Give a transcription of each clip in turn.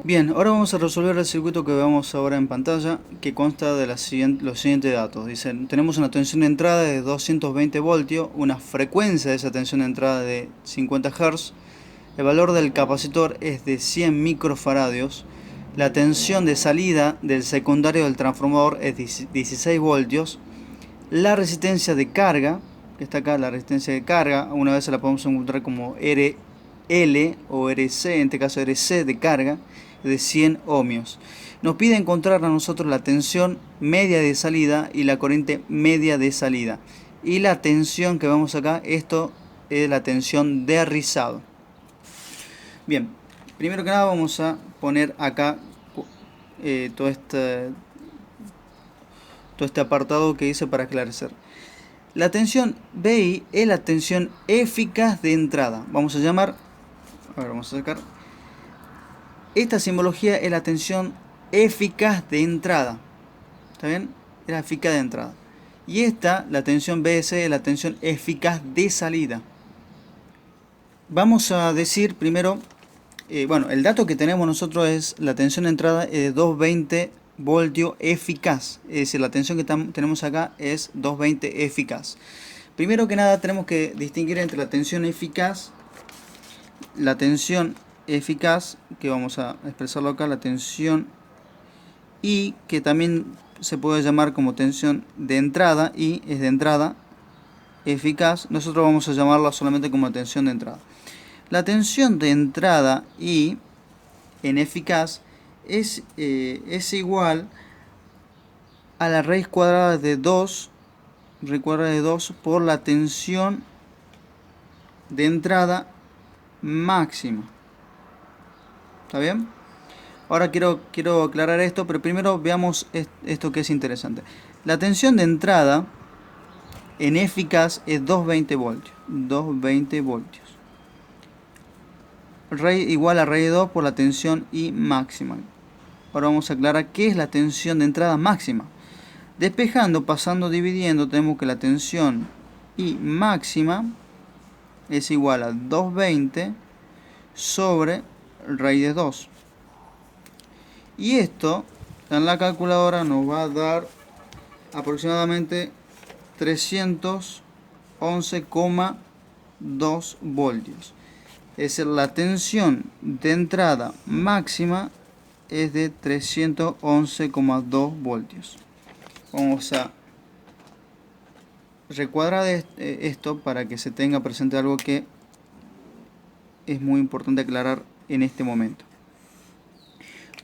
Bien, ahora vamos a resolver el circuito que vemos ahora en pantalla, que consta de los siguientes datos. Dicen, tenemos una tensión de entrada de 220 voltios, una frecuencia de esa tensión de entrada de 50 Hz, el valor del capacitor es de 100 microfaradios, la tensión de salida del secundario del transformador es 16 voltios, la resistencia de carga, que está acá, la resistencia de carga, una vez la podemos encontrar como RL o RC, en este caso RC de carga, de 100 ohmios. Nos pide encontrar a nosotros la tensión media de salida y la corriente media de salida. Y la tensión que vemos acá, esto es la tensión de rizado. Bien, primero que nada vamos a poner acá todo este apartado que hice para esclarecer. La tensión BI es la tensión eficaz de entrada. Vamos a llamar, vamos a sacar. Esta simbología es la tensión eficaz de entrada. ¿Está bien? Es la eficaz de entrada. Y esta, la tensión BS, es la tensión eficaz de salida. Vamos a decir primero, bueno, el dato que tenemos nosotros es la tensión de entrada es de 220 voltios eficaz. Es decir, la tensión que tenemos acá es 220 eficaz. Primero que nada tenemos que distinguir entre la tensión eficaz, que vamos a expresarlo acá, la tensión I, que también se puede llamar como tensión de entrada, I es de entrada, eficaz, nosotros vamos a llamarla solamente como tensión de entrada. La tensión de entrada I en eficaz es igual a la raíz cuadrada de 2, por la tensión de entrada máxima. ¿Está bien? Ahora quiero aclarar esto, pero primero veamos esto que es interesante. La tensión de entrada en eficaz es 220 voltios. 220 voltios. Igual a raíz de 2 por la tensión I máxima. Ahora vamos a aclarar qué es la tensión de entrada máxima. Despejando, pasando, dividiendo, tenemos que la tensión I máxima es igual a 220 sobre raíz de 2. Y esto en la calculadora nos va a dar aproximadamente 311,2 voltios. Es decir, la tensión de entrada máxima es de 311,2 voltios. Vamos a recuadrar esto para que se tenga presente algo que es muy importante aclarar en este momento.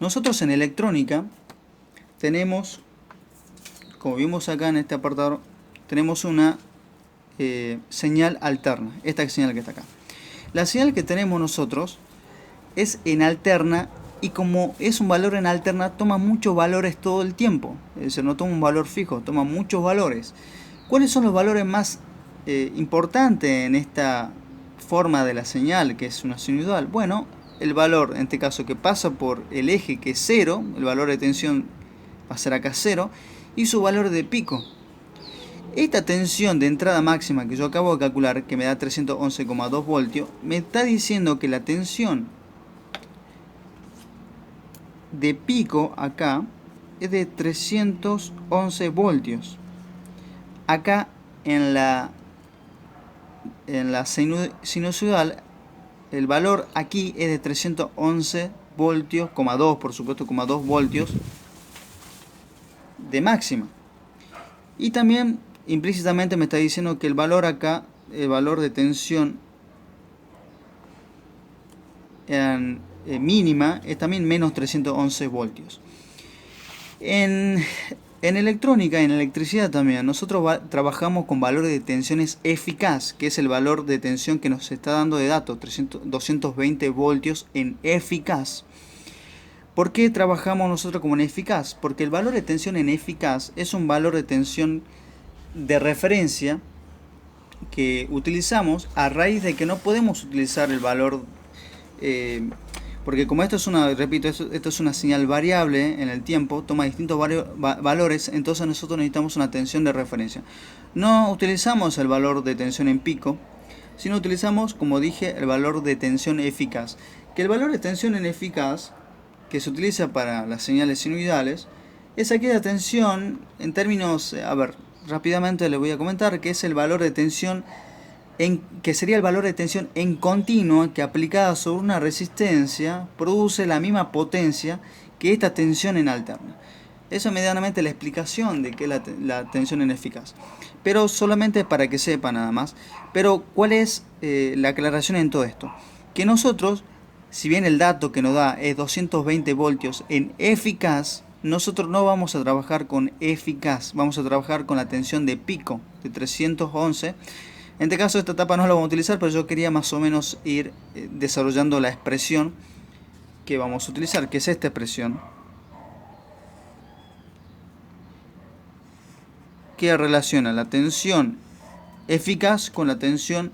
Nosotros en electrónica tenemos, como vimos acá en este apartado, tenemos una señal alterna, esta señal que está acá. La señal que tenemos nosotros es en alterna, y como es un valor en alterna, toma muchos valores todo el tiempo. Es decir, no toma un valor fijo, toma muchos valores. ¿Cuáles son los valores más importantes en esta forma de la señal, que es una sinusoidal? Bueno, el valor, en este caso, que pasa por el eje, que es 0, el valor de tensión va a ser acá 0, y su valor de pico. Esta tensión de entrada máxima que yo acabo de calcular, que me da 311,2 voltios, me está diciendo que la tensión de pico acá es de 311 voltios. Acá en la sinusoidal, el valor aquí es de 311 voltios, 2, por supuesto, 2 voltios de máxima. Y también implícitamente me está diciendo que el valor acá, el valor de tensión mínima, es también menos 311 voltios. En electrónica, en electricidad también, nosotros trabajamos con valores de tensiones eficaz, que es el valor de tensión que nos está dando de datos, 220 voltios en eficaz. ¿Por qué trabajamos nosotros como en eficaz? Porque el valor de tensión en eficaz es un valor de tensión de referencia que utilizamos a raíz de que no podemos utilizar el valor, porque como esto es esto es una señal variable en el tiempo, toma distintos valores, entonces nosotros necesitamos una tensión de referencia. No utilizamos el valor de tensión en pico, sino utilizamos, como dije, el valor de tensión eficaz. Que el valor de tensión en eficaz que se utiliza para las señales sinusoidales es aquella tensión, en términos, a ver, rápidamente les voy a comentar, que es el valor de tensión, que sería el valor de tensión en continua que aplicada sobre una resistencia produce la misma potencia que esta tensión en alterna. Eso es medianamente la explicación de qué es la tensión en eficaz. Pero solamente para que sepa nada más. Pero ¿cuál es la aclaración en todo esto? Que nosotros, si bien el dato que nos da es 220 voltios en eficaz, nosotros no vamos a trabajar con eficaz, vamos a trabajar con la tensión de pico de 311. En este caso esta etapa no la vamos a utilizar, pero yo quería más o menos ir desarrollando la expresión que vamos a utilizar, que es esta expresión, que relaciona la tensión eficaz con la tensión,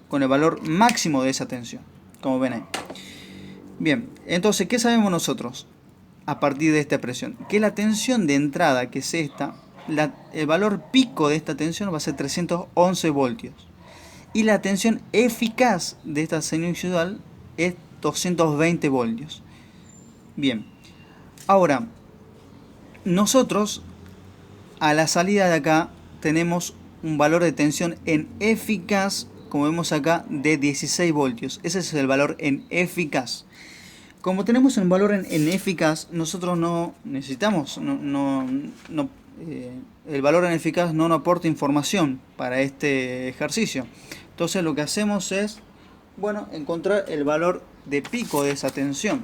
con el valor máximo de esa tensión, como ven ahí. Bien, entonces, ¿qué sabemos nosotros a partir de esta expresión? Que la tensión de entrada, que es esta, el valor pico de esta tensión va a ser 311 voltios. Y la tensión eficaz de esta sinusoidal es 220 voltios. Bien, ahora, nosotros a la salida de acá tenemos un valor de tensión en eficaz, como vemos acá, de 16 voltios. Ese es el valor en eficaz. Como tenemos un valor en eficaz, nosotros no necesitamos, el valor en eficaz no nos aporta información para este ejercicio. Entonces lo que hacemos es, bueno, encontrar el valor de pico de esa tensión.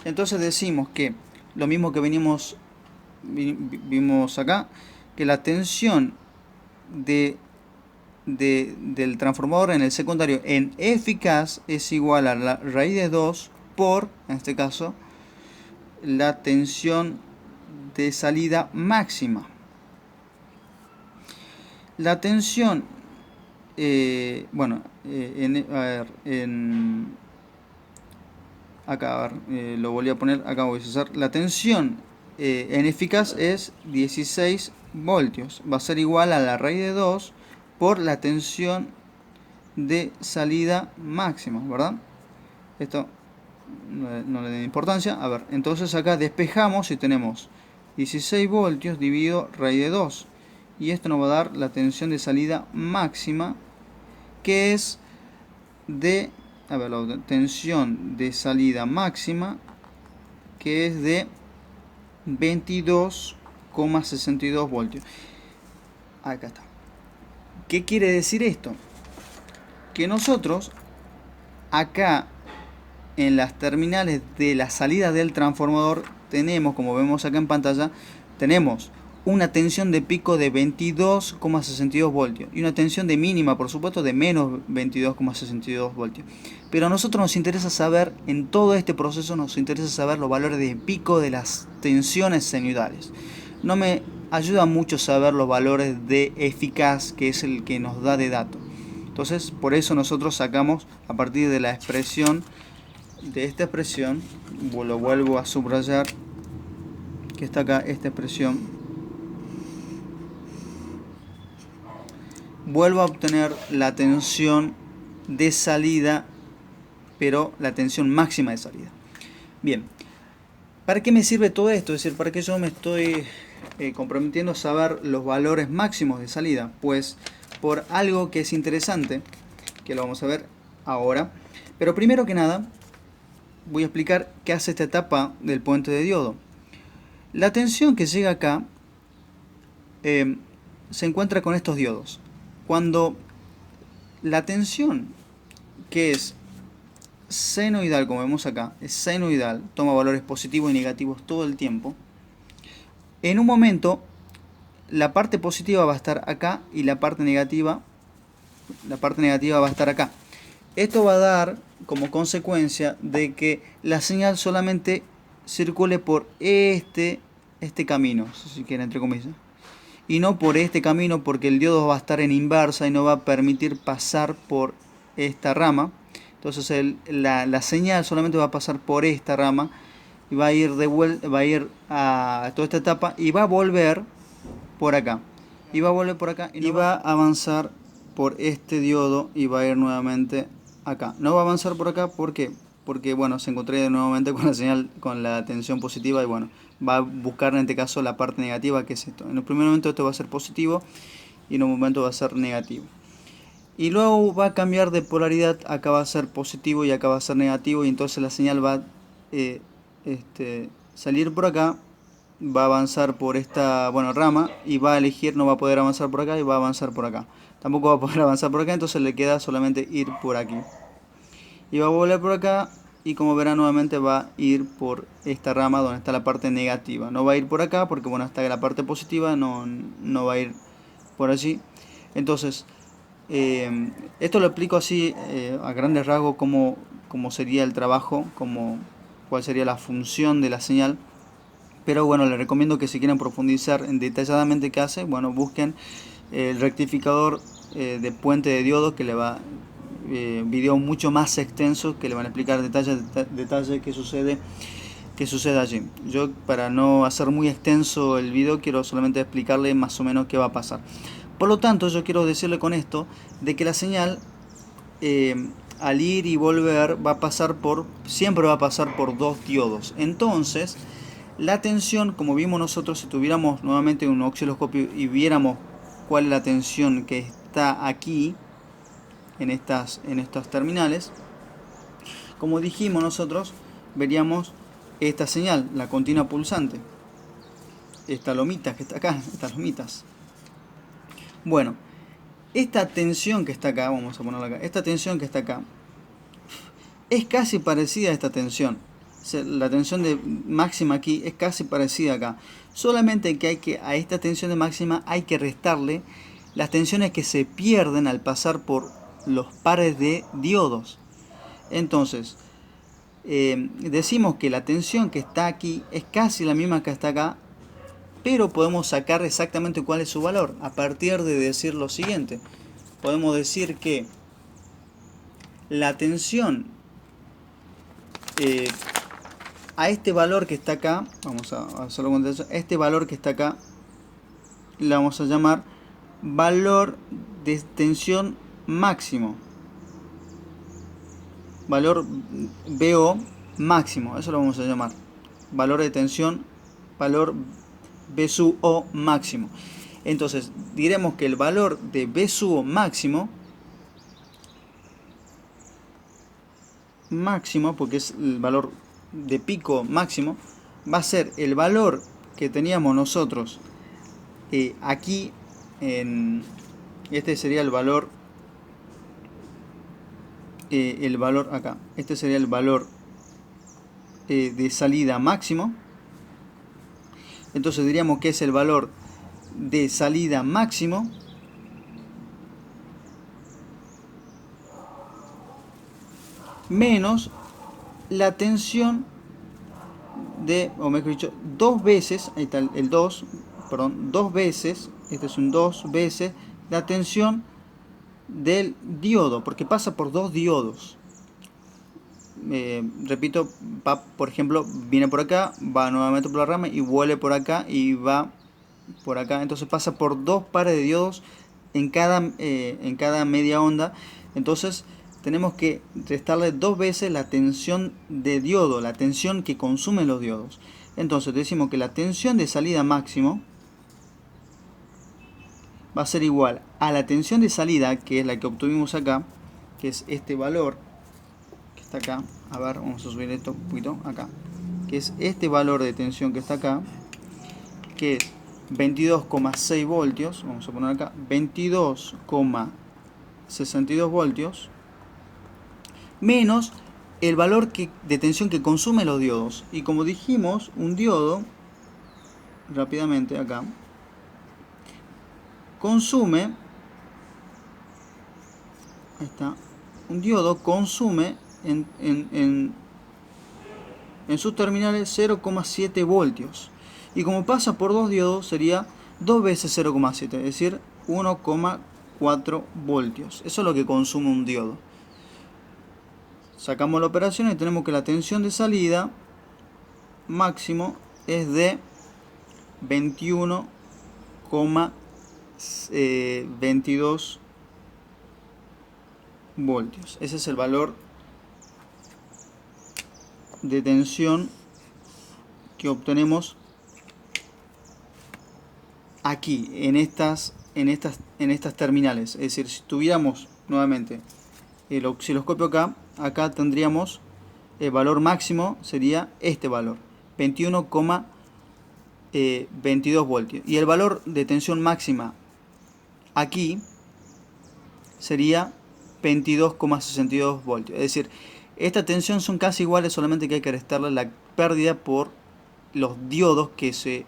Entonces decimos que lo mismo que vimos acá, que la tensión del transformador en el secundario en eficaz es igual a la raíz de 2 por, en este caso, la tensión de salida máxima. La tensión, acá, a ver, lo volví a poner, acá voy a usar, la tensión en eficaz es 16 voltios, va a ser igual a la raíz de 2 por la tensión de salida máxima, ¿verdad? Esto no le da importancia. A ver, entonces acá despejamos y tenemos 16 voltios dividido raíz de 2. Y esto nos va a dar la tensión de salida máxima, que es de, a ver, la tensión de salida máxima, que es de 22,62 voltios. Acá está. ¿Qué quiere decir esto? Que nosotros acá en las terminales de la salida del transformador tenemos, como vemos acá en pantalla, tenemos una tensión de pico de 22,62 voltios y una tensión de mínima, por supuesto, de menos 22,62 voltios. Pero a nosotros nos interesa saber, en todo este proceso nos interesa saber los valores de pico de las tensiones sinusoidales. No me ayuda mucho saber los valores de eficaz, que es el que nos da de dato. Entonces, por eso nosotros sacamos a partir de la expresión, de esta expresión, lo vuelvo a subrayar, que está acá esta expresión, vuelvo a obtener la tensión de salida, pero la tensión máxima de salida. Bien, ¿para qué me sirve todo esto? Es decir, ¿para qué yo me estoy comprometiendo a saber los valores máximos de salida? Pues por algo que es interesante, que lo vamos a ver ahora. Pero primero que nada, voy a explicar qué hace esta etapa del puente de diodo. La tensión que llega acá se encuentra con estos diodos. Cuando la tensión, que es senoidal, como vemos acá, es senoidal, toma valores positivos y negativos todo el tiempo, en un momento la parte positiva va a estar acá y la parte negativa va a estar acá. Esto va a dar como consecuencia de que la señal solamente circule por este camino, si quieren, entre comillas, y no por este camino, porque el diodo va a estar en inversa y no va a permitir pasar por esta rama. Entonces la señal solamente va a pasar por esta rama y va a ir de vuelta, va a ir a toda esta etapa y va a volver por acá. Y va a volver por acá y va a avanzar por este diodo y va a ir nuevamente acá. No va a avanzar por acá, ¿por qué? porque bueno, se encontraría nuevamente con la señal, con la tensión positiva y bueno, va a buscar en este caso la parte negativa, que es esto. En el primer momento esto va a ser positivo y en un momento va a ser negativo. Y luego va a cambiar de polaridad, acá va a ser positivo y acá va a ser negativo, y entonces la señal va a salir por acá, va a avanzar por esta, bueno, rama, y va a elegir, no va a poder avanzar por acá y va a avanzar por acá. Tampoco va a poder avanzar por acá, entonces le queda solamente ir por aquí. Y va a volver por acá, y como verán nuevamente va a ir por esta rama donde está la parte negativa. No va a ir por acá porque bueno, está la parte positiva, no va a ir por allí. Entonces, esto lo explico así a grandes rasgos cómo sería el trabajo, cuál sería la función de la señal. Pero bueno, les recomiendo que si quieren profundizar en detalladamente qué hace, bueno, busquen el rectificador de puente de diodo, que le va video mucho más extenso que le van a explicar detalle qué sucede allí. Yo, para no hacer muy extenso el video, quiero solamente explicarle más o menos qué va a pasar. Por lo tanto, yo quiero decirle con esto de que la señal al ir y volver siempre va a pasar por dos diodos. Entonces, la tensión, como vimos nosotros, si tuviéramos nuevamente un osciloscopio y viéramos cuál es la tensión que está aquí en estas terminales, como dijimos nosotros, veríamos esta señal, la continua pulsante, esta lomita que está acá, estas lomitas. Bueno, esta tensión que está acá, vamos a ponerla acá, esta tensión que está acá, es casi parecida a esta tensión. La tensión de máxima aquí es casi parecida acá. Solamente que a esta tensión de máxima hay que restarle las tensiones que se pierden al pasar por los pares de diodos. Entonces, decimos que la tensión que está aquí es casi la misma que está acá, pero podemos sacar exactamente cuál es su valor a partir de decir lo siguiente. Podemos decir que la tensión a este valor que está acá, vamos a hacerlo con atención, este valor que está acá, le vamos a llamar valor de tensión máximo. Valor BO máximo, eso lo vamos a llamar. Valor de tensión, valor B sub O máximo. Entonces, diremos que el valor de B sub O máximo, porque es el valor de pico máximo, va a ser el valor que teníamos nosotros aquí, este sería el valor acá, este sería el valor de salida máximo. Entonces diríamos que es el valor de salida máximo menos la tensión de, o mejor dicho, dos veces, ahí está el 2, perdón, dos veces, este es un 2 veces la tensión del diodo, porque pasa por dos diodos. Repito, por ejemplo, viene por acá, va nuevamente por la rama y vuelve por acá y va por acá. Entonces pasa por dos pares de diodos en cada media onda. Entonces tenemos que restarle dos veces la tensión de diodo, la tensión que consumen los diodos. Entonces decimos que la tensión de salida máximo va a ser igual a la tensión de salida, que es la que obtuvimos acá, que es este valor que está acá. A ver, vamos a subir esto un poquito acá, que es este valor de tensión que está acá, que es 22,6 voltios, vamos a poner acá 22,62 voltios, menos el valor de tensión que consume los diodos. Y como dijimos, un diodo, rápidamente acá, consume, ahí está, un diodo consume en sus terminales 0,7 voltios. Y como pasa por dos diodos, sería 2 veces 0,7, es decir, 1,4 voltios. Eso es lo que consume un diodo. Sacamos la operación y tenemos que la tensión de salida máximo es de 21,22 voltios. Ese es el valor de tensión que obtenemos aquí, en estas terminales. Es decir, si tuviéramos nuevamente el osciloscopio acá tendríamos el valor máximo, sería este valor, 21,22 voltios. Y el valor de tensión máxima aquí sería 22,62 voltios. Es decir, esta tensión son casi iguales, solamente que hay que restarle la pérdida por los diodos que se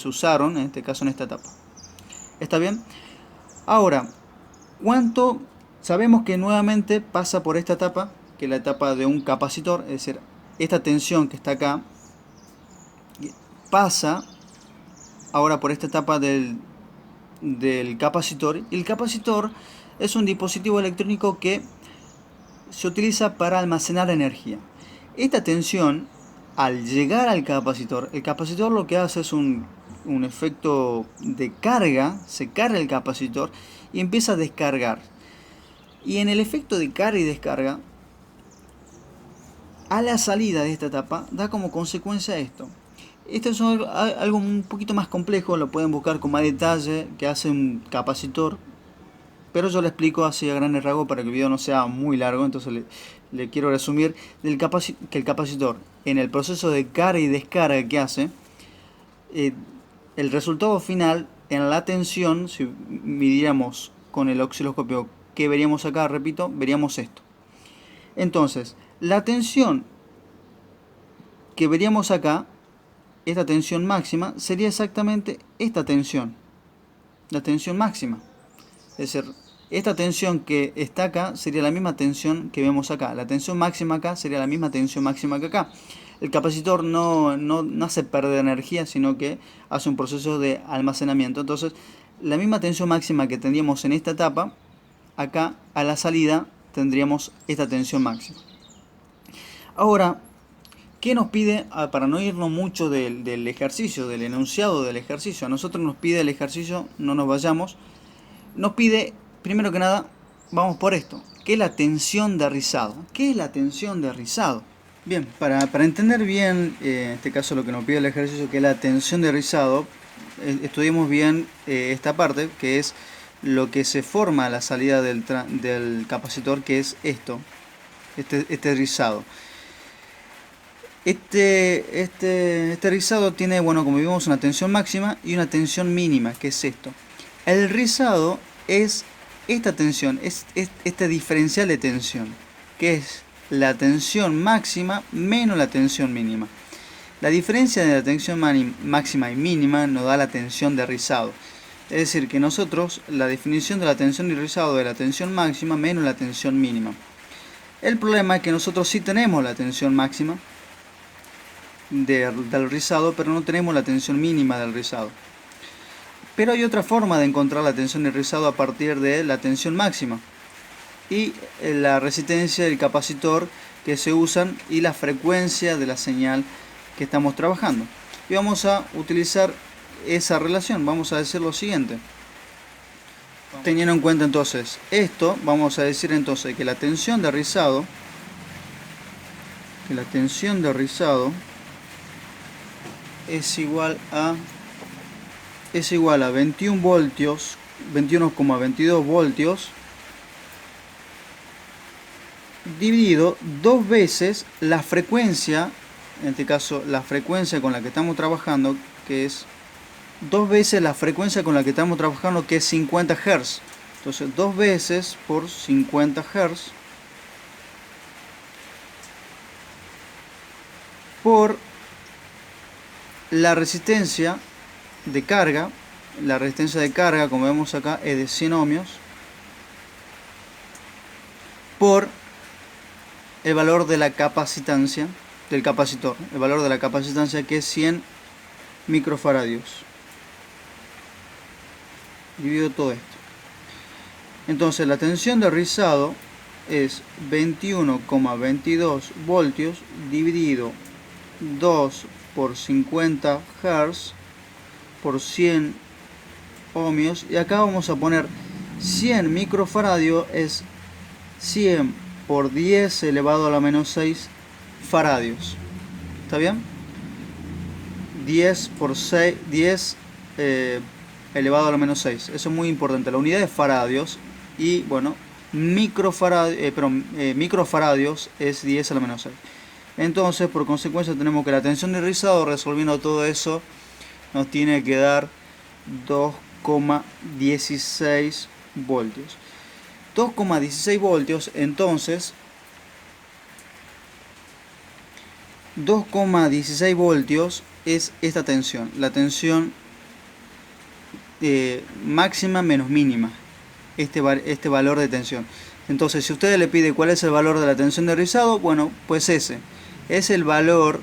usaron, en este caso en esta etapa. ¿Está bien? Ahora, ¿cuánto? Sabemos que nuevamente pasa por esta etapa, que es la etapa de un capacitor, es decir, esta tensión que está acá, pasa ahora por esta etapa del capacitor. Y el capacitor es un dispositivo electrónico que se utiliza para almacenar energía. Esta tensión, al llegar al capacitor, el capacitor lo que hace es un efecto de carga, se carga el capacitor y empieza a descargar. Y en el efecto de carga y descarga, a la salida de esta etapa, da como consecuencia esto. Esto es algo un poquito más complejo, lo pueden buscar con más detalle que hace un capacitor, pero yo le explico así a grandes rasgos para que el video no sea muy largo. Entonces le quiero resumir que el capacitor, en el proceso de carga y descarga que hace, el resultado final en la tensión, si midiéramos con el osciloscopio que veríamos acá, repito, veríamos esto. Entonces, la tensión que veríamos acá, esta tensión máxima, sería exactamente esta tensión, la tensión máxima. Es decir, esta tensión que está acá sería la misma tensión que vemos acá. La tensión máxima acá sería la misma tensión máxima que acá. El capacitor no hace perder energía, sino que hace un proceso de almacenamiento. Entonces, la misma tensión máxima que tendríamos en esta etapa, acá a la salida tendríamos esta tensión máxima. Ahora, ¿qué nos pide? Para no irnos mucho del ejercicio, del enunciado del ejercicio. A nosotros nos pide el ejercicio, no nos vayamos. Nos pide, primero que nada, vamos por esto, ¿qué es la tensión de rizado? ¿Qué es la tensión de rizado? Bien, para entender bien, en este caso lo que nos pide el ejercicio, que es la tensión de rizado, estudiemos bien esta parte, que es lo que se forma a la salida del capacitor, que es esto, este rizado. Este rizado tiene, bueno, como vimos, una tensión máxima y una tensión mínima, que es esto. El rizado es esta tensión, es este diferencial de tensión, que es la tensión máxima menos la tensión mínima. La diferencia de la tensión máxima y mínima nos da la tensión de rizado. Es decir, que nosotros, la definición de la tensión de rizado es la tensión máxima menos la tensión mínima. El problema es que nosotros sí tenemos la tensión máxima del rizado, pero no tenemos la tensión mínima del rizado. Pero hay otra forma de encontrar la tensión del rizado a partir de la tensión máxima y la resistencia del capacitor que se usan y la frecuencia de la señal que estamos trabajando. Y vamos a utilizar esa relación. Vamos a decir lo siguiente. Teniendo en cuenta entonces esto, vamos a decir entonces que la tensión de rizado, es igual a 21 voltios, 21,22 voltios dividido dos veces la frecuencia, en este caso la frecuencia con la que estamos trabajando, que es dos veces la frecuencia con la que estamos trabajando, que es 50 Hz. Entonces, dos veces por 50 Hz por la resistencia de carga. La resistencia de carga, como vemos acá, es de 100 ohmios por el valor de la capacitancia del capacitor, el valor de la capacitancia, que es 100 microfaradios. Divido todo esto. Entonces la tensión de rizado es 21,22 voltios dividido 2 por 50 Hz por 100 ohmios, y acá vamos a poner 100 microfaradios, es 100 por 10 elevado a la menos 6 faradios. ¿Está bien? 10 por 6, 10 elevado a la menos 6. Eso es muy importante. La unidad es faradios y, bueno, microfaradios es 10 a la menos 6. Entonces, por consecuencia, tenemos que la tensión de rizado, resolviendo todo eso, nos tiene que dar 2,16 voltios. 2,16 voltios, entonces 2,16 voltios es esta tensión, la tensión máxima menos mínima, este valor de tensión. Entonces, si usted le pide cuál es el valor de la tensión de rizado, bueno, pues ese es el valor,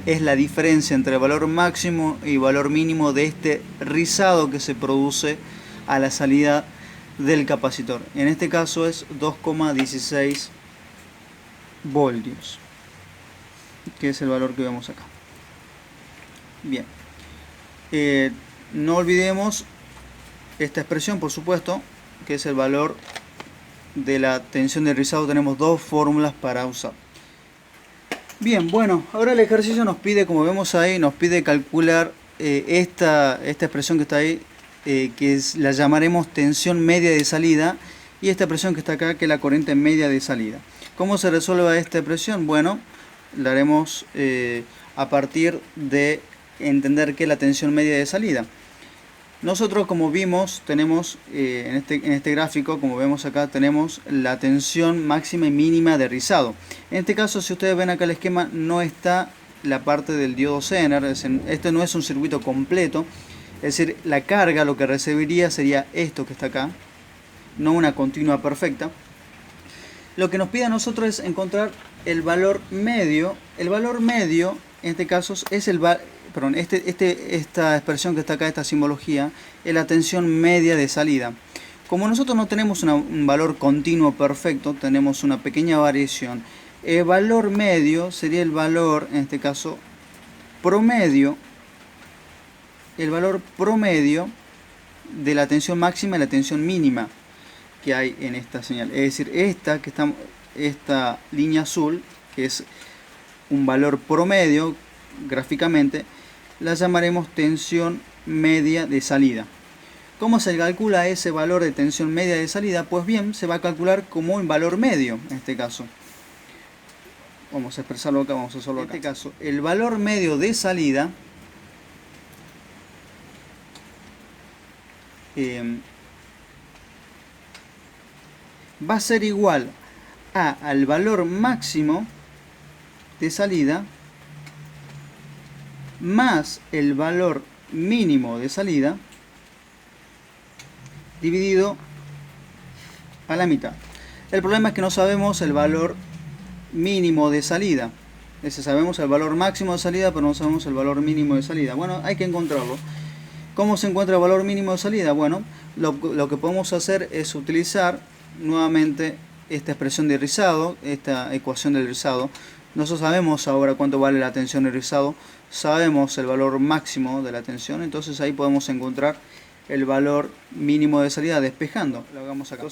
es la diferencia entre el valor máximo y valor mínimo de este rizado que se produce a la salida del capacitor. En este caso es 2,16 voltios, que es el valor que vemos acá. Bien, no olvidemos esta expresión, por supuesto, que es el valor de la tensión de rizado. Tenemos dos fórmulas para usar. Bien, bueno, ahora el ejercicio nos pide, como vemos ahí, nos pide calcular esta expresión que está ahí, que la llamaremos tensión media de salida, y esta expresión que está acá, que es la corriente media de salida. ¿Cómo se resuelve esta expresión? Bueno, la haremos a partir de entender qué es la tensión media de salida. Nosotros, como vimos, tenemos en este gráfico, como vemos acá, tenemos la tensión máxima y mínima de rizado. En este caso, si ustedes ven acá el esquema, no está la parte del diodo Zener. Este no es un circuito completo. Es decir, la carga, lo que recibiría sería esto que está acá, no una continua perfecta. Lo que nos pide a nosotros es encontrar el valor medio. El valor medio, en este caso, es esta expresión que está acá, esta simbología, es la tensión media de salida. Como nosotros no tenemos un valor continuo perfecto, tenemos una pequeña variación. El valor medio sería el valor, en este caso, promedio, el valor promedio de la tensión máxima y la tensión mínima que hay en esta señal. Es decir, esta línea azul, que es un valor promedio gráficamente, la llamaremos tensión media de salida. ¿Cómo se calcula ese valor de tensión media de salida? Pues bien, se va a calcular como un valor medio en este caso. Vamos a expresarlo acá, vamos a hacerlo acá. En este caso, el valor medio de salida va a ser igual al valor máximo de salida más el valor mínimo de salida dividido a la mitad. El problema es que no sabemos el valor mínimo de salida. Sabemos el valor máximo de salida, pero no sabemos el valor mínimo de salida. Bueno, hay que encontrarlo. ¿Cómo se encuentra el valor mínimo de salida? Bueno, lo que podemos hacer es utilizar nuevamente esta expresión de rizado, esta ecuación del rizado. Nosotros sabemos ahora cuánto vale la tensión de rizado, sabemos el valor máximo de la tensión, entonces ahí podemos encontrar el valor mínimo de salida despejando. Lo hagamos acá.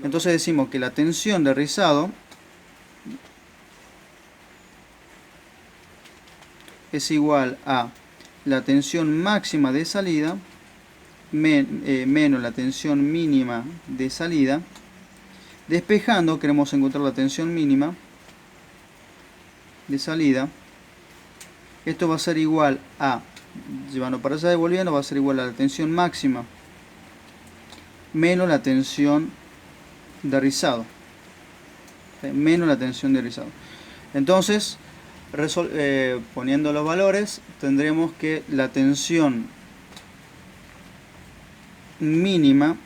Entonces decimos que la tensión de rizado es igual a la tensión máxima de salida menos la tensión mínima de salida. Despejando, queremos encontrar la tensión mínima de salida. Esto va a ser igual a, llevando para allá y volviendo, va a ser igual a la tensión máxima menos la tensión de rizado. Menos la tensión de rizado. Entonces, poniendo los valores, tendremos que la tensión mínima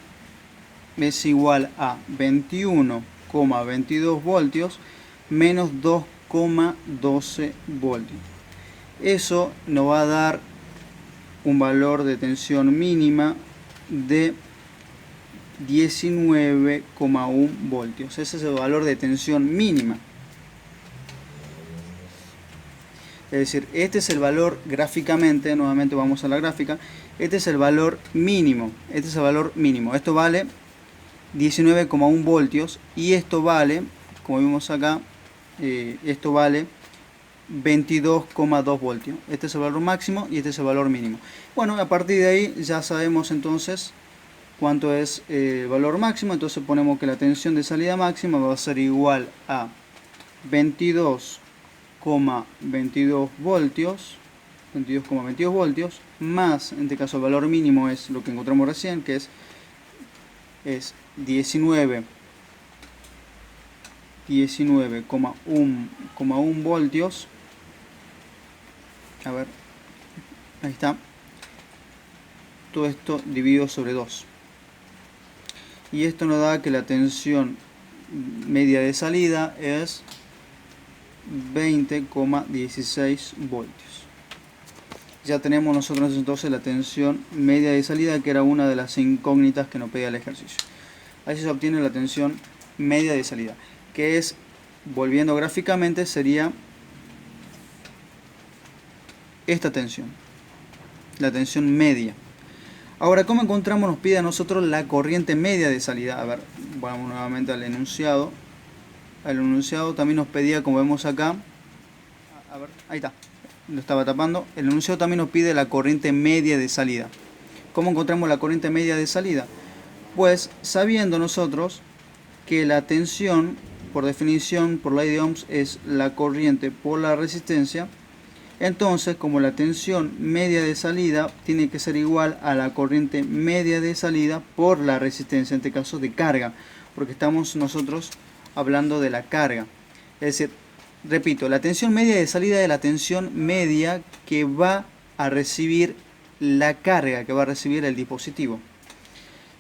es igual a 21,22 voltios menos 2,12 voltios. Eso nos va a dar un valor de tensión mínima de 19,1 voltios. Ese es el valor de tensión mínima. Es decir, este es el valor gráficamente, nuevamente vamos a la gráfica, este es el valor mínimo, este es el valor mínimo. Esto vale 19,1 voltios y esto vale, como vimos acá, esto vale 22,2 voltios. Este es el valor máximo y este es el valor mínimo. Bueno, a partir de ahí ya sabemos entonces cuánto es el valor máximo. Entonces ponemos que la tensión de salida máxima va a ser igual a 22,22 voltios, 22,22 voltios, más, en este caso el valor mínimo es lo que encontramos recién, que es 19,1 voltios. A ver, ahí está. Todo esto dividido sobre 2. Y esto nos da que la tensión media de salida es 20,16 voltios. Ya tenemos nosotros entonces la tensión media de salida, que era una de las incógnitas que nos pedía el ejercicio. Así se obtiene la tensión media de salida, que es, volviendo gráficamente, sería esta tensión, la tensión media. Ahora, ¿cómo encontramos? Nos pide a nosotros la corriente media de salida. A ver, vamos nuevamente al enunciado. El enunciado también nos pedía, como vemos acá, a ver, ahí está, lo estaba tapando. El enunciado también nos pide la corriente media de salida. ¿Cómo encontramos la corriente media de salida? Pues sabiendo nosotros que la tensión, por definición, por ley de Ohms, es la corriente por la resistencia. Entonces, como la tensión media de salida tiene que ser igual a la corriente media de salida por la resistencia, en este caso de carga, porque estamos nosotros hablando de la carga. Es decir, repito, la tensión media de salida es la tensión media que va a recibir la carga, que va a recibir el dispositivo.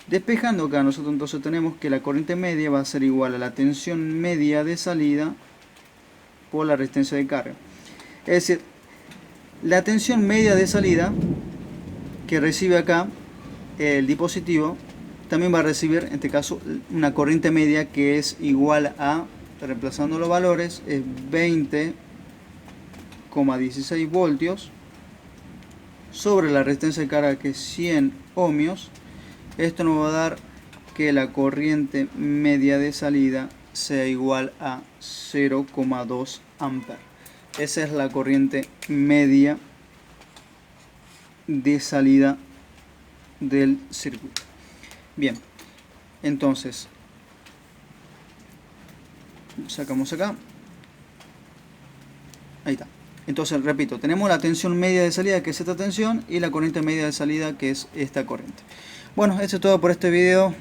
Despejando acá, nosotros entonces tenemos que la corriente media va a ser igual a la tensión media de salida por la resistencia de carga. Es decir, la tensión media de salida que recibe acá el dispositivo también va a recibir, en este caso, una corriente media que es igual a, reemplazando los valores, es 20,16 voltios sobre la resistencia de carga, que es 100 ohmios. Esto nos va a dar que la corriente media de salida sea igual a 0,2 amperes. Esa es la corriente media de salida del circuito. Bien, entonces sacamos acá. Ahí está. Entonces, repito, tenemos la tensión media de salida, que es esta tensión, y la corriente media de salida, que es esta corriente. Bueno, eso es todo por este video.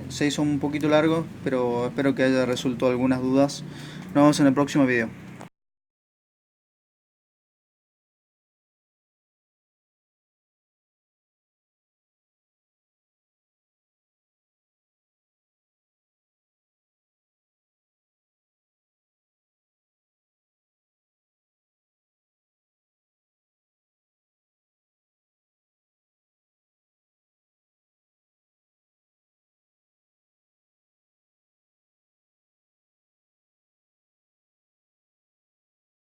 Se hizo un poquito largo, pero espero que haya resuelto algunas dudas. Nos vemos en el próximo video.